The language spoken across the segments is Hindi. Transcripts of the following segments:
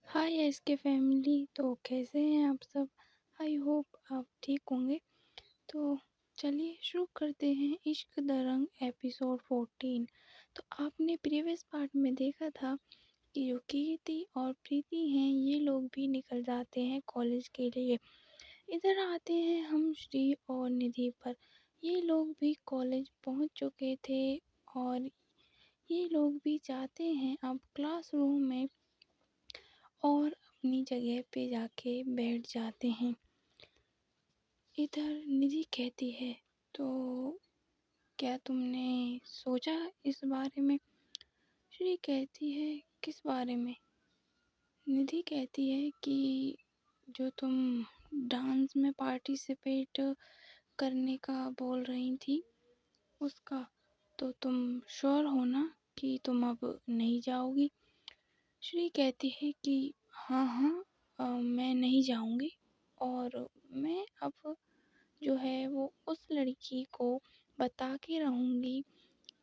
हाय एसके फैमिली। तो कैसे हैं आप सब? आई होप आप ठीक होंगे। तो चलिए शुरू करते हैं इश्क द रंग एपिसोड 14। तो आपने प्रीवियस पार्ट में देखा था कि जो कीर्ति और प्रीति हैं ये लोग भी निकल जाते हैं कॉलेज के लिए। इधर आते हैं हम श्री और निधि पर। ये लोग भी कॉलेज पहुंच चुके थे और ये लोग भी जाते हैं अब क्लासरूम में और अपनी जगह पे जाके बैठ जाते हैं। इधर निधि कहती है, तो क्या तुमने सोचा इस बारे में? श्री कहती है, किस बारे में? निधि कहती है कि जो तुम डांस में पार्टिसिपेट करने का बोल रही थी उसका, तो तुम श्योर हो ना कि तुम अब नहीं जाओगी? श्री कहती है कि हाँ हाँ, मैं नहीं जाऊंगी और मैं अब जो है वो उस लड़की को बता के रहूंगी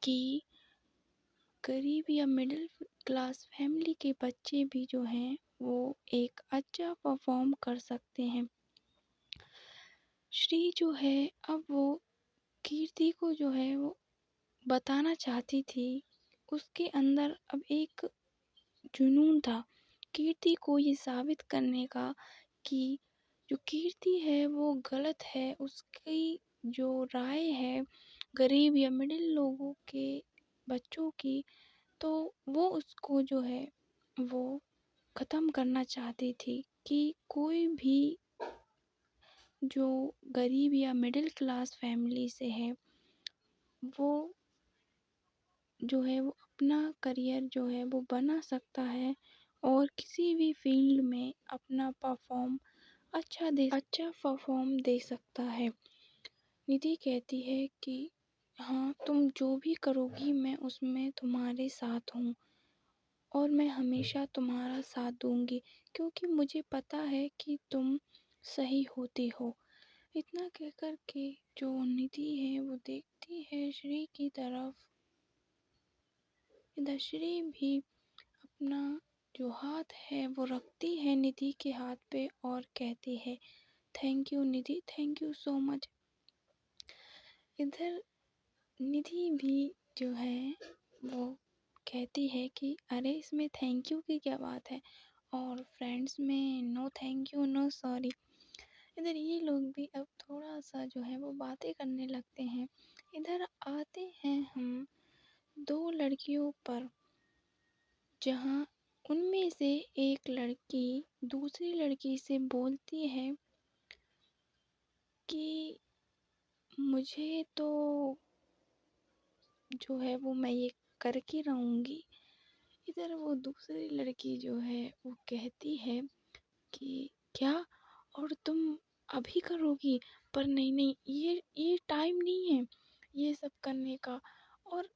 कि गरीब या मिडिल क्लास फैमिली के बच्चे भी जो हैं वो एक अच्छा परफॉर्म कर सकते हैं। श्री जो है अब वो कीर्ति को जो है वो बताना चाहती थी। उसके अंदर अब एक जुनून था कीर्ति को ये साबित करने का कि जो कीर्ति है वो गलत है। उसकी जो राय है गरीब या मिडिल लोगों के बच्चों की, तो वो उसको जो है वो ख़त्म करना चाहती थी कि कोई भी जो गरीब या मिडिल क्लास फैमिली से है वो जो है वो अपना करियर जो है वो बना सकता है और किसी भी फील्ड में अपना अच्छा परफॉर्म दे सकता है। निधि कहती है कि हाँ, तुम जो भी करोगी मैं उसमें तुम्हारे साथ हूँ और मैं हमेशा तुम्हारा साथ दूंगी क्योंकि मुझे पता है कि तुम सही होती हो। इतना कहकर के जो निधि है वो देखती है श्री की तरफ। इधर श्री भी अपना जो हाथ है वो रखती है निधि के हाथ पे और कहती है, thank you Nidhi, thank you so much. इधर निधि भी जो है वो कहती है कि अरे इसमें थैंक यू की क्या बात है, और फ्रेंड्स में no thank you no sorry. इधर ये लोग भी अब थोड़ा सा जो है वो बातें करने लगते हैं। इधर आते हैं हम दो लड़कियों पर, जहाँ उनमें से एक लड़की दूसरी लड़की से बोलती है कि मुझे तो जो है वो मैं ये करके रहूँगी। इधर वो दूसरी लड़की जो है वो कहती है कि क्या, और तुम अभी करोगी? पर नहीं नहीं, ये टाइम नहीं है ये सब करने का, और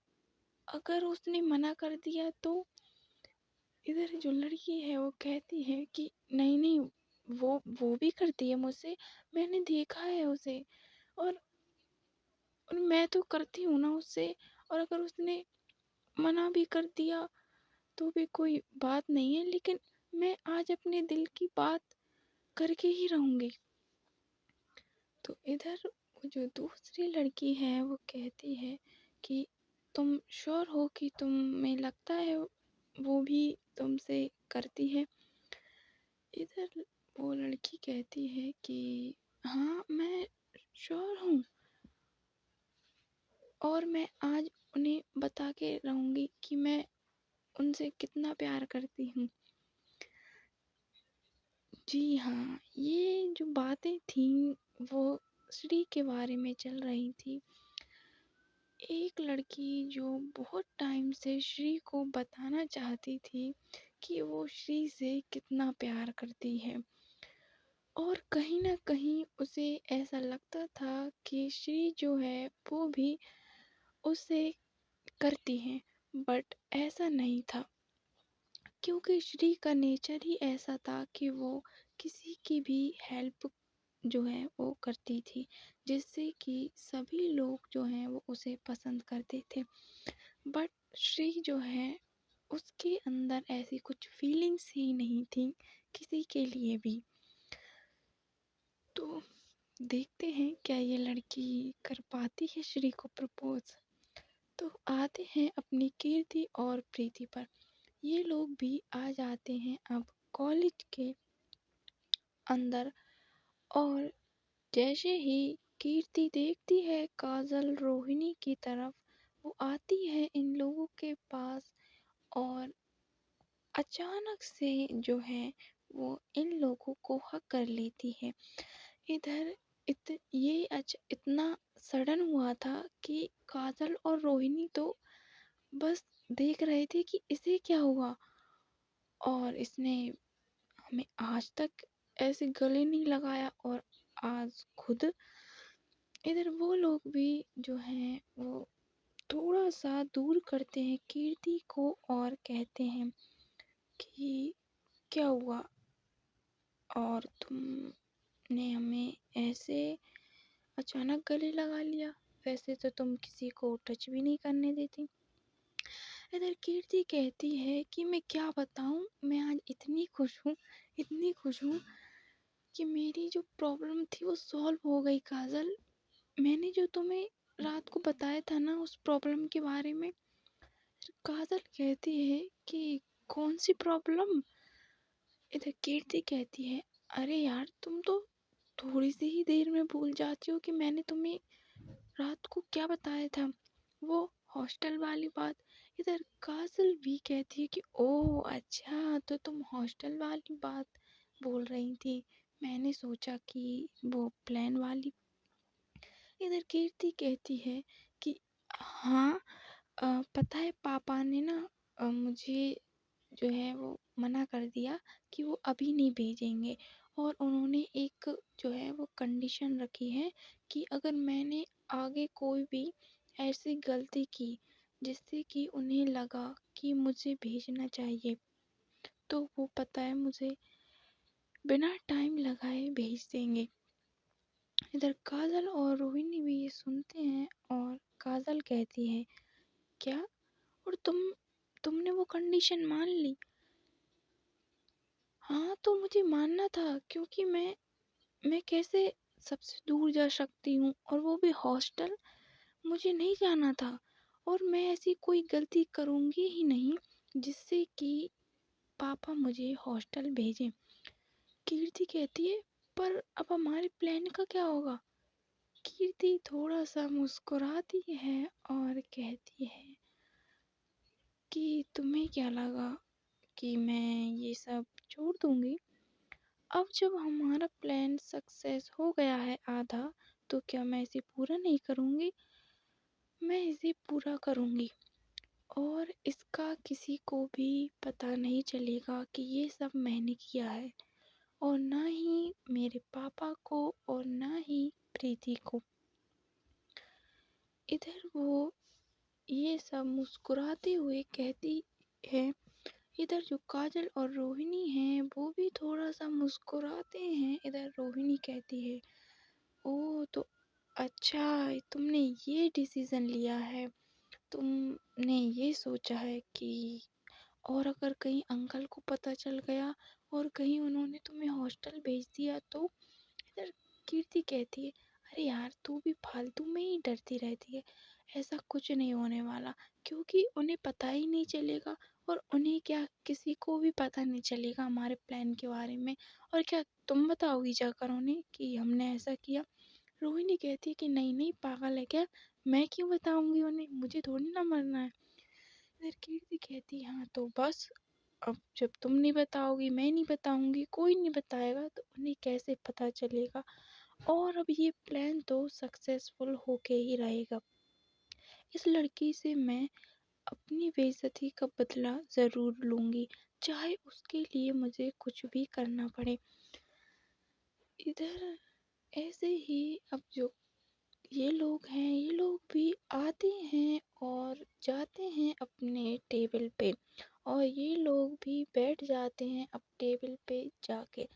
अगर उसने मना कर दिया तो? इधर जो लड़की है वो कहती है कि नहीं नहीं, वो भी करती है मुझसे, मैंने देखा है उसे, और मैं तो करती हूँ ना उससे, और अगर उसने मना भी कर दिया तो भी कोई बात नहीं है, लेकिन मैं आज अपने दिल की बात करके ही रहूँगी। तो इधर वो जो दूसरी लड़की है वो कहती है कि तुम श्योर हो कि तुम्हें लगता है वो भी तुमसे करती है? इधर वो लड़की कहती है कि हाँ मैं श्योर हूँ और मैं आज उन्हें बता के रहूँगी कि मैं उनसे कितना प्यार करती हूँ। जी हाँ, ये जो बातें थीं वो श्री के बारे में चल रही थी। एक लड़की जो बहुत टाइम से श्री को बताना चाहती थी कि वो श्री से कितना प्यार करती है, और कहीं न कहीं उसे ऐसा लगता था कि श्री जो है वो भी उसे करती है, बट ऐसा नहीं था क्योंकि श्री का नेचर ही ऐसा था कि वो किसी की भी हेल्प जो है वो करती थी, जिससे कि सभी लोग जो हैं वो उसे पसंद करते थे। बट श्री जो है उसके अंदर ऐसी कुछ फीलिंग्स ही नहीं थी किसी के लिए भी। तो देखते हैं क्या ये लड़की कर पाती है श्री को प्रपोज। तो आते हैं अपनी कीर्ति और प्रीति पर। ये लोग भी आ जाते हैं अब कॉलेज के अंदर। और जैसे ही कीर्ति देखती है काजल रोहिणी की तरफ, वो आती है इन लोगों के पास और अचानक से जो है वो इन लोगों को हक कर लेती है। इधर इतना सडन हुआ था कि काजल और रोहिणी तो बस देख रहे थे कि इसे क्या हुआ, और इसने हमें आज तक ऐसे गले नहीं लगाया। और आज खुद इधर वो लोग भी जो हैं वो थोड़ा सा दूर करते हैं कीर्ति को और कहते हैं कि क्या हुआ, और तुमने हमें ऐसे अचानक गले लगा लिया, वैसे तो तुम किसी को टच भी नहीं करने देती। इधर कीर्ति कहती है कि मैं क्या बताऊं, मैं आज इतनी खुश हूँ कि मेरी जो प्रॉब्लम थी वो सॉल्व हो गई काजल। मैंने जो तुम्हें रात को बताया था ना उस प्रॉब्लम के बारे में। काजल कहती है कि कौन सी प्रॉब्लम। इधर कीर्ति कहती है, अरे यार तुम तो थोड़ी सी ही देर में भूल जाती हो कि मैंने तुम्हें रात को क्या बताया था, वो हॉस्टल वाली बात। इधर काजल भी कहती है कि ओह अच्छा, तो तुम हॉस्टल वाली बात बोल रही थी, मैंने सोचा कि वो प्लान वाली। इधर कीर्ति कहती है कि हाँ, पता है पापा ने ना मुझे जो है वो मना कर दिया कि वो अभी नहीं भेजेंगे। और उन्होंने एक जो है वो कंडीशन रखी है कि अगर मैंने आगे कोई भी ऐसी गलती की जिससे कि उन्हें लगा कि मुझे भेजना चाहिए, तो वो पता है मुझे बिना टाइम लगाए भेज देंगे। इधर काजल और रोहिणी भी ये सुनते हैं और काजल कहती है, क्या, और तुमने वो कंडीशन मान ली। हाँ तो मुझे मानना था, क्योंकि मैं कैसे सबसे दूर जा सकती हूँ, और वो भी हॉस्टल। मुझे नहीं जाना था, और मैं ऐसी कोई गलती करूँगी ही नहीं जिससे कि पापा मुझे हॉस्टल भेजें। कीर्ति कहती है, पर अब हमारे प्लान का क्या होगा। कीर्ति थोड़ा सा मुस्कुराती है और कहती है कि तुम्हें क्या लगा कि मैं ये सब छोड़ दूँगी। अब जब हमारा प्लान सक्सेस हो गया है आधा, तो क्या मैं इसे पूरा नहीं करूँगी। मैं इसे पूरा करूँगी, और इसका किसी को भी पता नहीं चलेगा कि ये सब मैंने किया है, और ना ही मेरे पापा को और ना ही प्रीति को। इधर वो ये सब मुस्कुराते हुए कहती है। इधर जो काजल और रोहिणी हैं वो भी थोड़ा सा मुस्कुराते हैं। इधर रोहिणी कहती है, ओह तो अच्छा, तुमने ये डिसीजन लिया है, तुमने ये सोचा है कि और अगर कहीं अंकल को पता चल गया और कहीं उन्होंने तुम्हें हॉस्टल भेज दिया तो। इधर कीर्ति कहती है, अरे यार तू भी फालतू में ही डरती रहती है, ऐसा कुछ नहीं होने वाला, क्योंकि उन्हें पता ही नहीं चलेगा, और उन्हें क्या, किसी को भी पता नहीं चलेगा हमारे प्लान के बारे में। और क्या तुम बताओगी जाकर उन्हें कि हमने ऐसा किया। रोहिणी कहती है कि नहीं नहीं, पागल है क्या, मैं क्यों बताऊंगी उन्हें, मुझे थोड़ी ना मरना है। इधर कीर्ति कहती है, हाँ तो बस, अब जब तुम नहीं बताओगी, मैं नहीं बताऊंगी, कोई नहीं बताएगा, तो उन्हें कैसे पता चलेगा। और अब ये प्लान तो सक्सेसफुल होके ही रहेगा। इस लड़की से मैं अपनी बेइज्जती का बदला ज़रूर लूँगी, चाहे उसके लिए मुझे कुछ भी करना पड़े। इधर ऐसे ही अब जो ये लोग हैं, ये लोग भी आते हैं और जाते हैं अपने टेबल पे, और ये लोग भी बैठ जाते हैं अब टेबल पे जाके।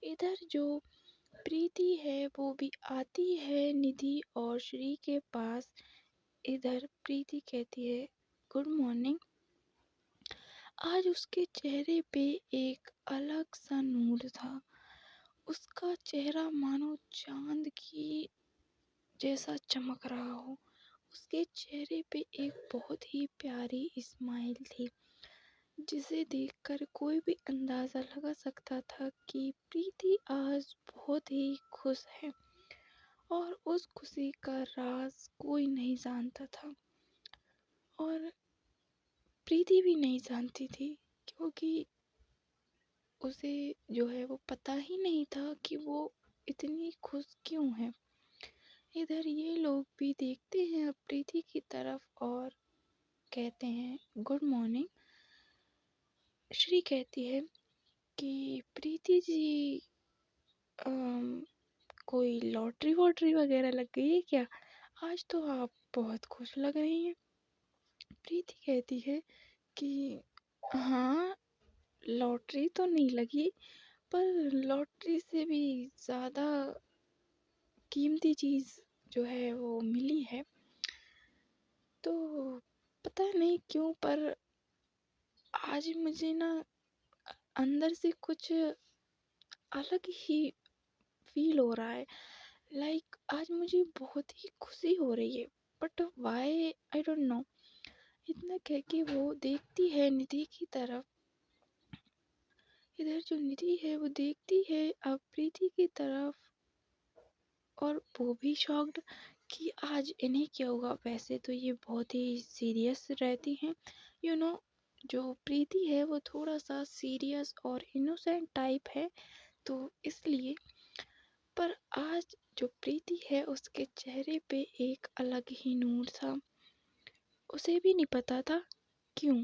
इधर जो प्रीति है वो भी आती है निधि और श्री के पास। इधर प्रीति कहती है, गुड मॉर्निंग, आज उसके चेहरे पे एक अलग सा नूर था। उसका चेहरा मानो चांद की जैसा चमक रहा हो। उसके चेहरे पे एक बहुत ही प्यारी स्माइल थी, जिसे देखकर कोई भी अंदाज़ा लगा सकता था कि प्रीति आज बहुत ही खुश है और उस खुशी का राज कोई नहीं जानता था और प्रीति भी नहीं जानती थी, क्योंकि उसे जो है वो पता ही नहीं था कि वो इतनी खुश क्यों है। इधर ये लोग भी देखते हैं प्रीति की तरफ और कहते हैं गुड मॉर्निंग। श्री कहती है कि प्रीति जी, अम, कोई लॉटरी वॉटरी वगैरह लग गई है क्या? आज तो आप बहुत खुश लग रही हैं। प्रीति कहती है कि हाँ, लॉटरी तो नहीं लगी, पर लॉटरी से भी ज़्यादा कीमती चीज़ जो है वो मिली है। तो पता नहीं क्यों, पर आज मुझे ना अंदर से कुछ अलग ही फील हो रहा है। लाइक आज मुझे बहुत ही खुशी हो रही है, but why I don't know. इतना कह के वो देखती है निधि की तरफ। इधर जो निधि है वो देखती है अब प्रीति की तरफ और वो भी शॉक्ड कि आज इन्हें क्या हुआ। वैसे तो ये बहुत ही सीरियस रहती हैं, यू नो। जो प्रीति है वो थोड़ा सा सीरियस और इनोसेंट टाइप है, तो इसलिए। पर आज जो प्रीति है उसके चेहरे पे एक अलग ही नूर था। उसे भी नहीं पता था क्यों,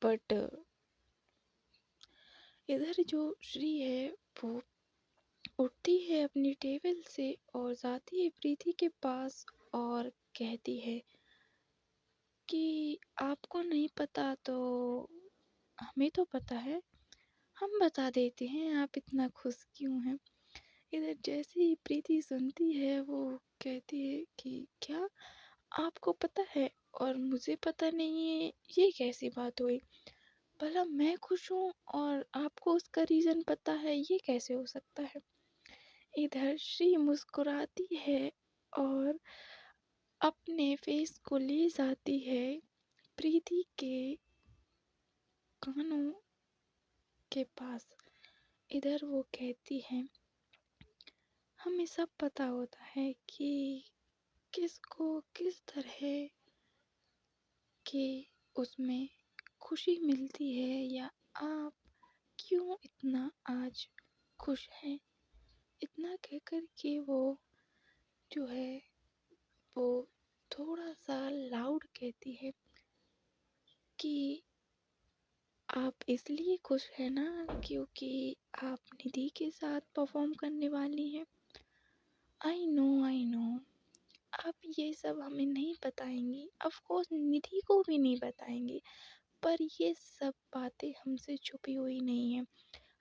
बट इधर जो श्री है वो उठती है अपनी टेबल से और जाती है प्रीति के पास और कहती है कि आपको नहीं पता तो हमें तो पता है, हम बता देते हैं आप इतना खुश क्यों हैं। इधर जैसे ही प्रीति सुनती है वो कहती है कि क्या आपको पता है और मुझे पता नहीं है, ये कैसी बात हुई? भला मैं खुश हूँ और आपको उसका रीज़न पता है, ये कैसे हो सकता है? इधर श्री मुस्कुराती है और अपने फेस को ले जाती है प्रीति के कानों के पास। इधर वो कहती है हमें सब पता होता है कि किसको किस तरह की उसमें खुशी मिलती है, या आप क्यों इतना आज खुश हैं। इतना कहकर के वो जो है वो थोड़ा सा लाउड कहती है कि आप इसलिए खुश हैं ना क्योंकि आप निधि के साथ परफॉर्म करने वाली हैं। आई नो आप ये सब हमें नहीं बताएंगी, ऑफ कोर्स निधि को भी नहीं बताएंगी, पर ये सब बातें हमसे छुपी हुई नहीं है।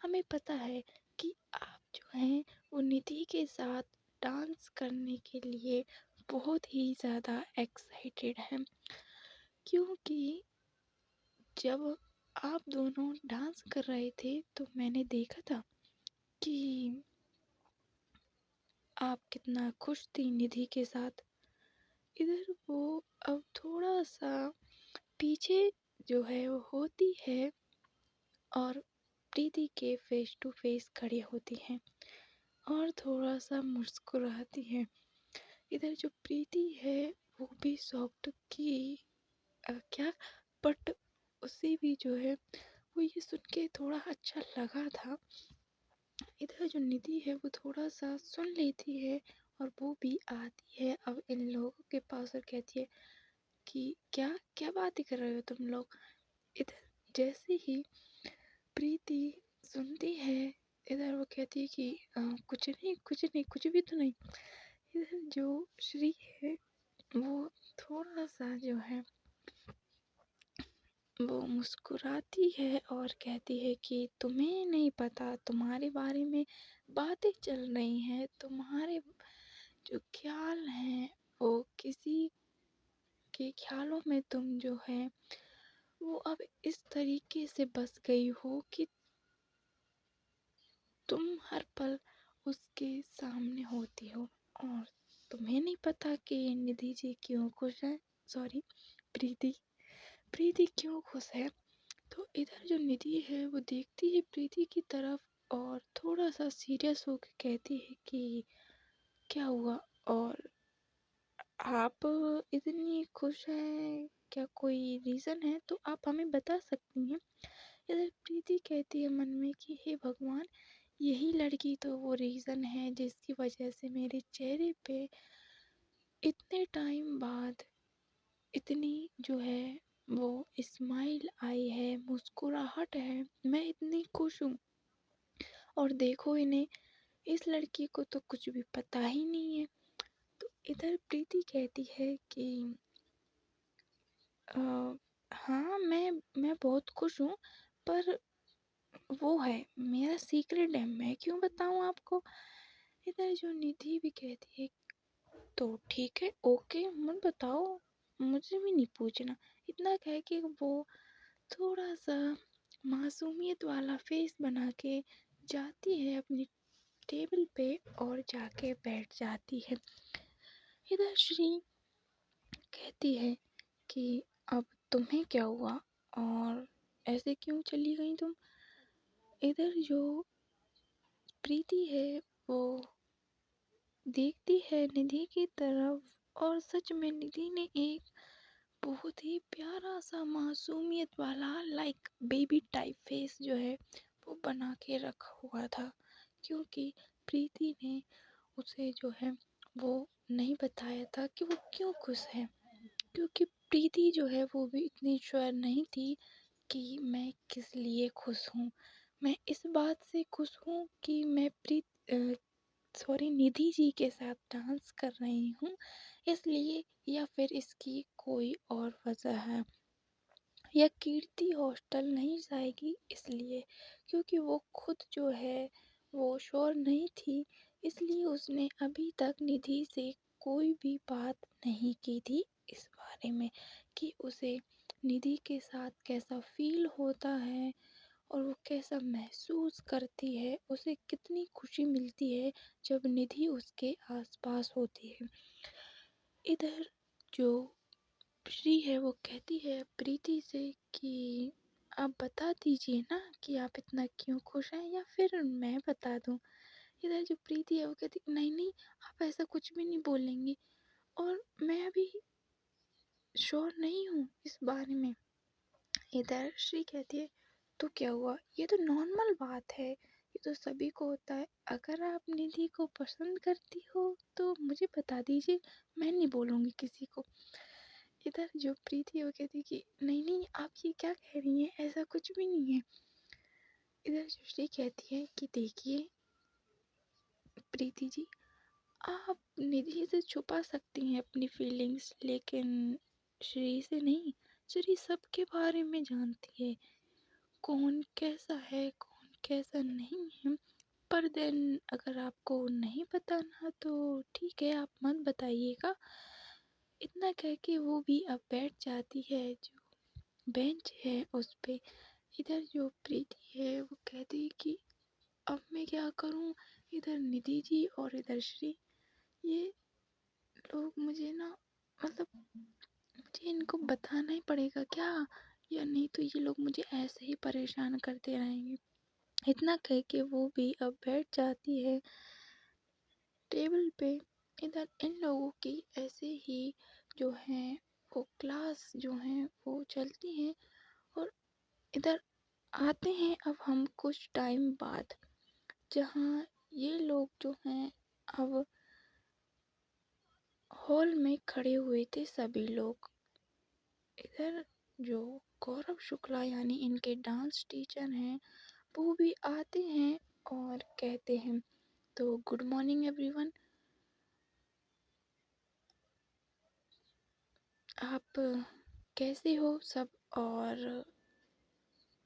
हमें पता है कि आप जो हैं वो निधि के साथ डांस करने के लिए बहुत ही ज़्यादा एक्साइटेड हैं, क्योंकि जब आप दोनों डांस कर रहे थे तो मैंने देखा था कि आप कितना खुश थी निधि के साथ। इधर वो अब थोड़ा सा पीछे जो है वो होती है और प्रीति के फेस टू फेस खड़ी होती है और थोड़ा सा मुस्कुराती है। इधर जो प्रीति है वो भी सॉफ्ट की क्या, बट उसे भी जो है वो ये सुन के थोड़ा अच्छा लगा था। इधर जो निधि है वो थोड़ा सा सुन लेती है और वो भी आती है अब इन लोगों के पास और कहती है कि क्या क्या बातें कर रहे हो तुम लोग। इधर जैसे ही प्रीति सुनती है, इधर वो कहती है कि कुछ नहीं कुछ नहीं, कुछ भी तो नहीं। इधर जो श्री है वो थोड़ा सा जो है वो मुस्कुराती है और कहती है कि तुम्हें नहीं पता, तुम्हारे बारे में बातें चल रही हैं, तुम्हारे जो ख्याल हैं वो किसी के ख्यालों में तुम जो है वो अब इस तरीके से बस गई हो कि तुम हर पल उसके सामने होती हो और तुम्हें नहीं पता कि निधि जी क्यों खुश है। सॉरी, प्रीति प्रीति क्यों खुश है। तो इधर जो निधि है वो देखती है प्रीति की तरफ और थोड़ा सा सीरियस होकर कहती है कि क्या हुआ और आप इतनी खुश हैं, क्या कोई रीज़न है तो आप हमें बता सकती हैं। इधर प्रीति कहती है मन में कि हे भगवान, यही लड़की तो वो रीज़न है जिसकी वजह से मेरे चेहरे पे इतने टाइम बाद इतनी जो है वो स्माइल आई है, मुस्कुराहट है, मैं इतनी खुश हूँ। और देखो इन्हें, इस लड़की को तो कुछ भी पता ही नहीं है। तो इधर प्रीति कहती है कि अ, हाँ मैं बहुत खुश हूँ, पर वो है मेरा सीक्रेट है, मैं क्यों बताऊँ आपको। इधर जो निधि भी कहती है तो ठीक है, ओके मत बताओ, मुझे भी नहीं पूछना। इतना कह के वो थोड़ा सा मासूमियत वाला फेस बना के जाती है अपनी टेबल पे और जाके बैठ जाती है। इधर श्री कहती है कि अब तुम्हें क्या हुआ और ऐसे क्यों चली गई तुम। इधर जो प्रीति है वो देखती है निधि की तरफ और सच में निधि ने एक बहुत ही प्यारा सा मासूमियत वाला लाइक बेबी टाइप फेस जो है वो बना के रखा हुआ था, क्योंकि प्रीति ने उसे जो है वो नहीं बताया था कि वो क्यों खुश है। क्योंकि प्रीति जो है वो भी इतनी श्योर नहीं थी कि मैं किस लिए खुश हूँ। मैं इस बात से खुश हूँ कि मैं निधि जी के साथ डांस कर रही हूँ इसलिए, या फिर इसकी कोई और वजह है, या कीर्ति हॉस्टल नहीं जाएगी इसलिए, क्योंकि वो खुद जो है वो श्योर नहीं थी, इसलिए उसने अभी तक निधि से कोई भी बात नहीं की थी इस बारे में कि उसे निधि के साथ कैसा फील होता है और वो कैसा महसूस करती है, उसे कितनी खुशी मिलती है जब निधि उसके आसपास होती है। इधर जो श्री है वो कहती है प्रीति से कि आप बता दीजिए ना कि आप इतना क्यों खुश हैं, या फिर मैं बता दूं। इधर जो प्रीति है वो कहती नहीं नहीं, आप ऐसा कुछ भी नहीं बोलेंगी और मैं अभी श्योर नहीं हूँ इस बारे में। इधर श्री कहती है तो क्या हुआ, ये तो नॉर्मल बात है, ये तो सभी को होता है। अगर आप निधि को पसंद करती हो तो मुझे बता दीजिए, मैं नहीं बोलूँगी किसी को। इधर जो प्रीति है वो कहती है कि नहीं नहीं, आप ये क्या कह रही हैं, ऐसा कुछ भी नहीं है। इधर जो श्री कहती है कि देखिए प्रीति जी, आप निधि से छुपा सकती हैं अपनी फीलिंग्स, लेकिन श्री से नहीं। श्री सबके बारे में जानती है, कौन कैसा है कौन कैसा नहीं है। पर देन अगर आपको नहीं बताना तो ठीक है, आप मत बताइएगा। इतना कह के वो भी अब बैठ जाती है जो बेंच है उस पे। इधर जो प्रीति है वो कहती है कि अब मैं क्या करूं, इधर निधि जी और इधर श्री, ये लोग मुझे ना, मतलब मुझे इनको बताना ही पड़ेगा क्या, या नहीं तो ये लोग मुझे ऐसे ही परेशान करते रहेंगे। इतना कह के वो भी अब बैठ जाती है टेबल पे। इधर इन लोगों की ऐसे ही जो है वो क्लास जो है वो चलती हैं और इधर आते हैं अब हम कुछ टाइम बाद, जहाँ ये लोग जो हैं अब हॉल में खड़े हुए थे सभी लोग। इधर जो गौरव शुक्ला यानी इनके डांस टीचर हैं वो भी आते हैं और कहते हैं तो गुड मॉर्निंग एवरीवन, आप कैसे हो सब, और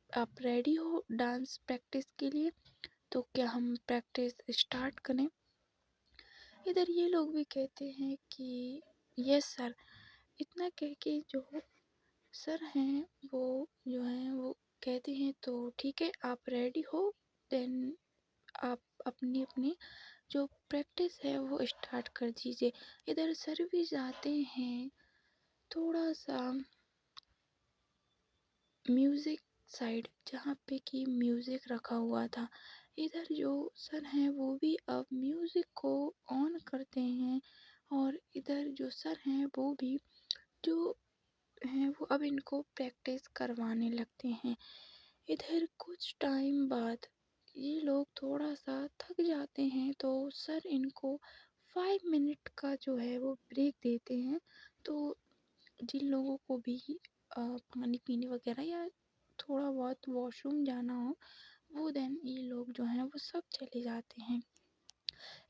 आप रेडी हो डांस प्रैक्टिस के लिए, तो क्या हम प्रैक्टिस स्टार्ट करें। इधर ये लोग भी कहते हैं कि यस सर। इतना कह के जो सर हैं वो जो हैं वो कहते हैं तो ठीक है, आप रेडी हो, देन आप अपनी अपनी जो प्रैक्टिस है वो स्टार्ट कर दीजिए। इधर सर भी जाते हैं थोड़ा सा म्यूज़िक साइड, जहाँ पे कि म्यूज़िक रखा हुआ था। इधर जो सर हैं वो भी अब म्यूज़िक को ऑन करते हैं और इधर जो सर हैं वो भी जो हैं वो अब इनको प्रैक्टिस करवाने लगते हैं। इधर कुछ टाइम बाद ये लोग थोड़ा सा थक जाते हैं तो सर इनको 5 मिनट का जो है वो ब्रेक देते हैं। तो जिन लोगों को भी पानी पीने वगैरह या थोड़ा बहुत वॉशरूम जाना हो, वो देन ये लोग जो हैं वो सब चले जाते हैं।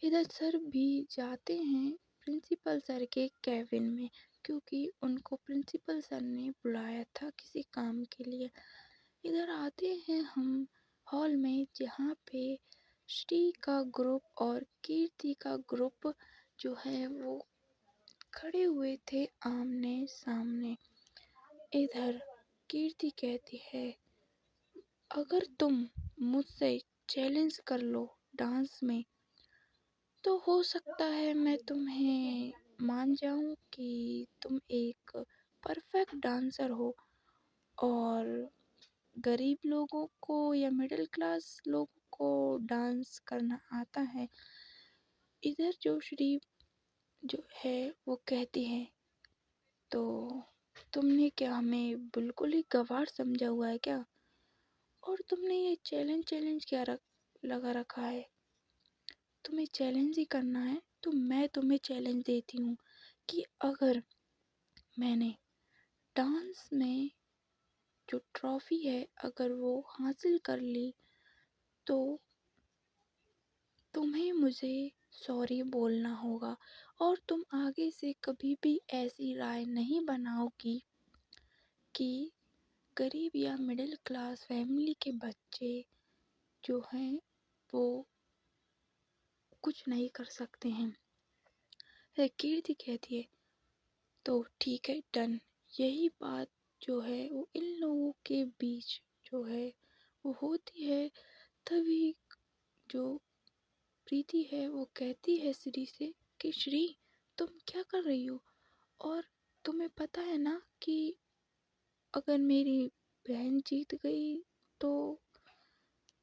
इधर सर भी जाते हैं प्रिंसिपल सर के केबिन में, क्योंकि उनको प्रिंसिपल सर ने बुलाया था किसी काम के लिए। इधर आते हैं हम हॉल में, जहाँ पे श्री का ग्रुप और कीर्ति का ग्रुप जो है वो खड़े हुए थे आमने सामने। इधर कीर्ति कहती है, अगर तुम मुझसे चैलेंज कर लो डांस में तो हो सकता है मैं तुम्हें मान जाऊं कि तुम एक परफेक्ट डांसर हो, और गरीब लोगों को या मिडिल क्लास लोगों को डांस करना आता है। इधर जो श्री जो है वो कहती है, तो तुमने क्या हमें बिल्कुल ही गंवार समझा हुआ है क्या? और तुमने ये चैलेंज चैलेंज क्या लगा रखा है? तुम्हें चैलेंज ही करना है तो मैं तुम्हें चैलेंज देती हूँ कि अगर मैंने डांस में जो ट्रॉफी है अगर वो हासिल कर ली तो तुम्हें मुझे सॉरी बोलना होगा, और तुम आगे से कभी भी ऐसी राय नहीं बनाओगी कि गरीब या मिडिल क्लास फैमिली के बच्चे जो हैं वो कुछ नहीं कर सकते हैं। फिर कीर्ति कहती है, तो ठीक है, डन। यही बात जो है वो इन लोगों के बीच जो है वो होती है। तभी जो प्रीति है वो कहती है श्री से कि श्री, तुम क्या कर रही हो? और तुम्हें पता है ना कि अगर मेरी बहन जीत गई तो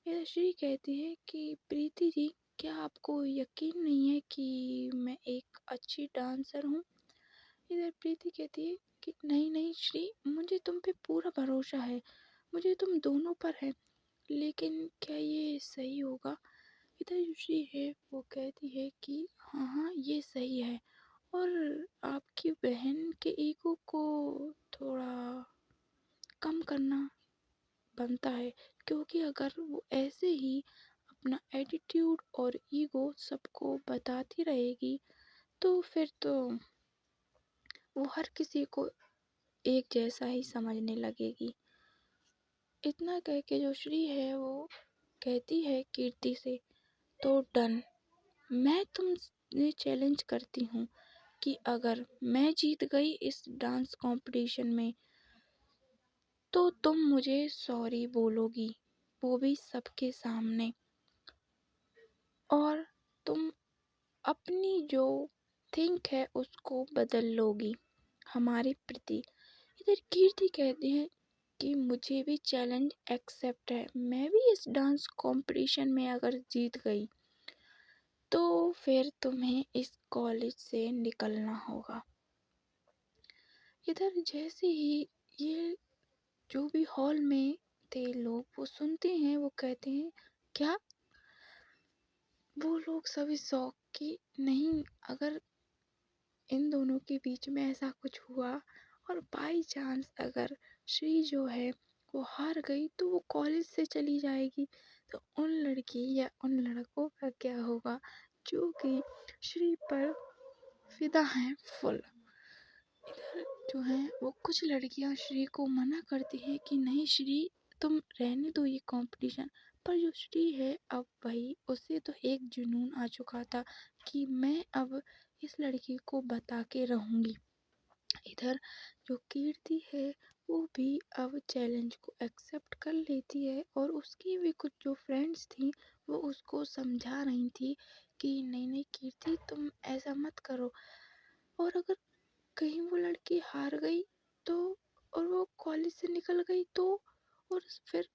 मेरा श्री कहती है कि प्रीति जी, क्या आपको यकीन नहीं है कि मैं एक अच्छी डांसर हूँ? इधर प्रीति कहती है कि नहीं नहीं श्री, मुझे तुम पे पूरा भरोसा है, मुझे तुम दोनों पर है, लेकिन क्या ये सही होगा? इधर जो श्री है वो कहती है कि हाँ हाँ ये सही है, और आपकी बहन के ईगो को थोड़ा कम करना बनता है, क्योंकि अगर वो ऐसे ही अपना एटीट्यूड और ईगो सबको बताती रहेगी तो फिर तो वो हर किसी को एक जैसा ही समझने लगेगी। इतना कह के जो श्री है वो कहती है कीर्ति से, तो डन, मैं तुमसे चैलेंज करती हूँ कि अगर मैं जीत गई इस डांस कंपटीशन में तो तुम मुझे सॉरी बोलोगी, वो भी सबके सामने, और तुम अपनी जो थिंक है उसको बदल लोगी हमारे प्रति। इधर कीर्ति कहते हैं कि मुझे भी चैलेंज एक्सेप्ट है, मैं भी इस डांस कंपटीशन में अगर जीत गई तो फिर तुम्हें इस कॉलेज से निकलना होगा। इधर जैसे ही ये जो भी हॉल में थे लोग वो सुनते हैं, वो कहते हैं क्या? वो लोग सभी शौक कि नहीं, अगर इन दोनों के बीच में ऐसा कुछ हुआ और बाई चांस अगर श्री जो है वो हार गई तो वो कॉलेज से चली जाएगी, तो उन लड़की या उन लड़कों का क्या होगा जो कि श्री पर फिदा हैं फुल। इधर जो है वो कुछ लड़कियां श्री को मना करती हैं कि नहीं श्री, तुम रहने दो ये कंपटीशन। पर जो श्री है अब भाई उसे तो एक जुनून आ चुका था कि मैं अब इस लड़की को बता के रहूंगी। इधर जो कीर्ति है वो भी अब चैलेंज को एक्सेप्ट कर लेती है और उसकी भी कुछ जो फ्रेंड्स थी वो उसको समझा रही थी कि नहीं नहीं कीर्ति तुम ऐसा मत करो, और अगर कहीं वो लड़की हार गई तो, और वो कॉलेज से निकल गई तो, और फिर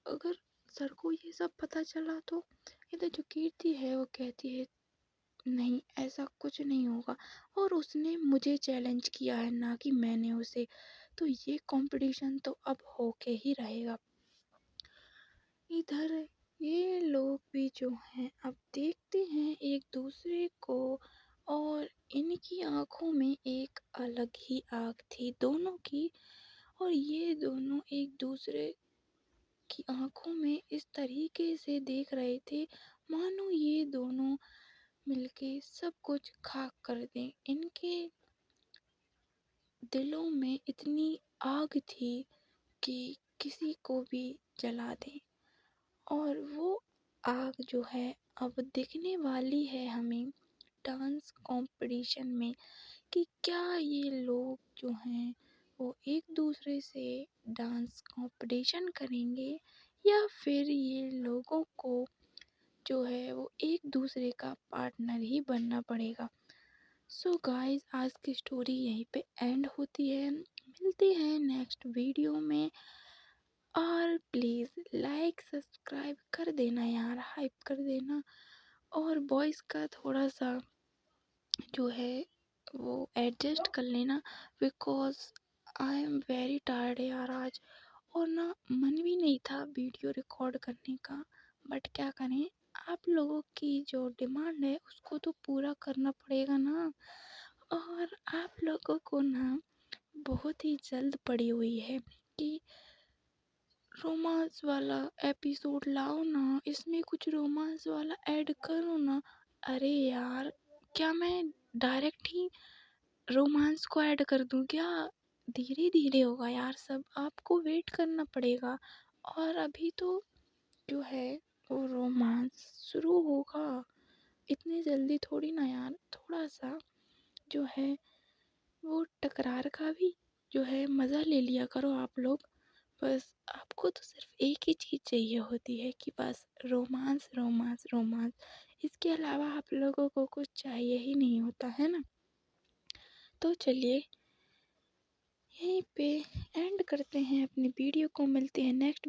अगर सर को ये सब पता चला तो। इधर जो कीर्ति है वो कहती है नहीं ऐसा कुछ नहीं होगा, और उसने मुझे चैलेंज किया है ना कि मैंने उसे, तो ये कंपटीशन तो अब होके ही रहेगा। इधर ये लोग भी जो हैं अब देखते हैं एक दूसरे को, और इनकी आंखों में एक अलग ही आग थी दोनों की, और ये दोनों एक दूसरे की आंखों में इस तरीके से देख रहे थे मानो ये दोनों मिलके सब कुछ खाक कर दें। इनके दिलों में इतनी आग थी कि किसी को भी जला दें, और वो आग जो है अब दिखने वाली है हमें डांस कंपटीशन में, कि क्या ये लोग जो हैं वो एक दूसरे से डांस कंपटीशन करेंगे या फिर ये लोगों को जो है वो एक दूसरे का पार्टनर ही बनना पड़ेगा। सो गाइस आज की स्टोरी यहीं पे एंड होती है, मिलते हैं नेक्स्ट वीडियो में, और प्लीज़ लाइक सब्सक्राइब कर देना यार, हाइप कर देना, और बॉयज़ का थोड़ा सा जो है वो एडजस्ट कर लेना, because I am very tired यार आज, और ना मन भी नहीं था वीडियो रिकॉर्ड करने का, बट क्या करें, आप लोगों की जो डिमांड है उसको तो पूरा करना पड़ेगा ना। और आप लोगों को ना बहुत ही जल्द पड़ी हुई है कि रोमांस वाला एपिसोड लाओ ना, इसमें कुछ रोमांस वाला ऐड करो ना। अरे यार क्या मैं डायरेक्ट ही रोमांस को ऐड कर दूं क्या? धीरे धीरे होगा यार सब, आपको वेट करना पड़ेगा, और अभी तो जो है वो रोमांस शुरू होगा, इतनी जल्दी थोड़ी ना यार, थोड़ा सा जो है वो टकरार का भी जो है मज़ा ले लिया करो आप लोग। बस आपको तो सिर्फ एक ही चीज़ चाहिए होती है कि बस रोमांस रोमांस रोमांस, इसके अलावा आप लोगों को कुछ चाहिए ही नहीं होता है ना। तो चलिए यहीं पे एंड करते हैं अपनी वीडियो को, मिलते हैं नेक्स्ट